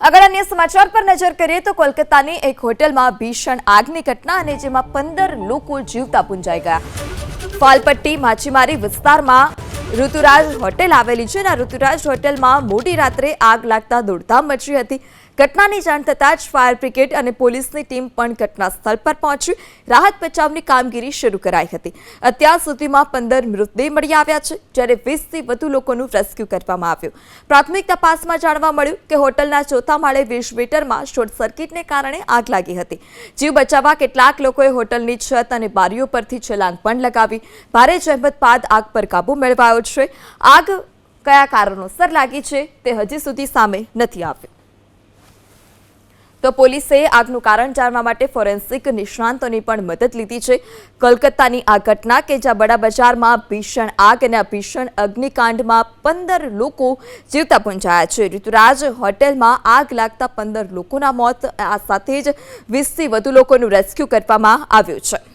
अगर अन्य समाचार पर नजर करें तो कोलकाताની એક હોટલમાં ભીષણ આગની ઘટના અને જેમાં 15 લોકો જીવતા પૂંજાઈ ગયા। ફાલપટ્ટી માછીમારી વિસ્તારમાં ઋતુરાજ હોટેલ આવેલી છે અને ઋતુરાજ હોટેલમાં મોડી રાત્રે આગ લાગતા દોડધામ મચી હતી। ઘટનાની જાણ થતાં જ ફાયર બ્રિગેડ અને પોલીસની ટીમ પણ ઘટના સ્થળ પર પહોંચી રાહત બચાવની કામગીરી શરૂ કરાઈ હતી। અત્યાર સુધીમાં 15 મૃતદેહ મળી આવ્યા છે, જ્યારે 20થી વધુ લોકોનું રેસ્ક્યુ કરવામાં આવ્યું। પ્રાથમિક તપાસમાં જાણવા મળ્યું કે હોટલના ચોથા માળે 20 મીટરમાં શોર્ટ સર્કિટને કારણે આગ લાગી હતી। જીવ બચાવવા કેટલાક લોકોએ હોટલની છત અને બારીઓ પરથી છલાંગ પણ લગાવી। ભારે જહેમત બાદ આગ પર કાબુ મેળવાયો છે। આગ કયા કારણોસર લાગી છે તે હજી સુધી સામે નથી આવ્યું। તો પોલીસે આગનું કારણ જાણવા માટે ફોરેન્સિક નિષ્ણાંતોની પણ મદદ લીધી છે। કોલકાતાની આ ઘટના કે જ્યાં બડા બજારમાં ભીષણ આગ અને ભીષણ અગ્નિકાંડમાં 15 લોકો જીવતા પૂંજાયા છે। ઋતુરાજ હોટેલમાં આગ લાગતા 15 લોકોના મોત, આ સાથે જ 20થી વધુ લોકોનું રેસ્ક્યુ કરવામાં આવ્યું છે।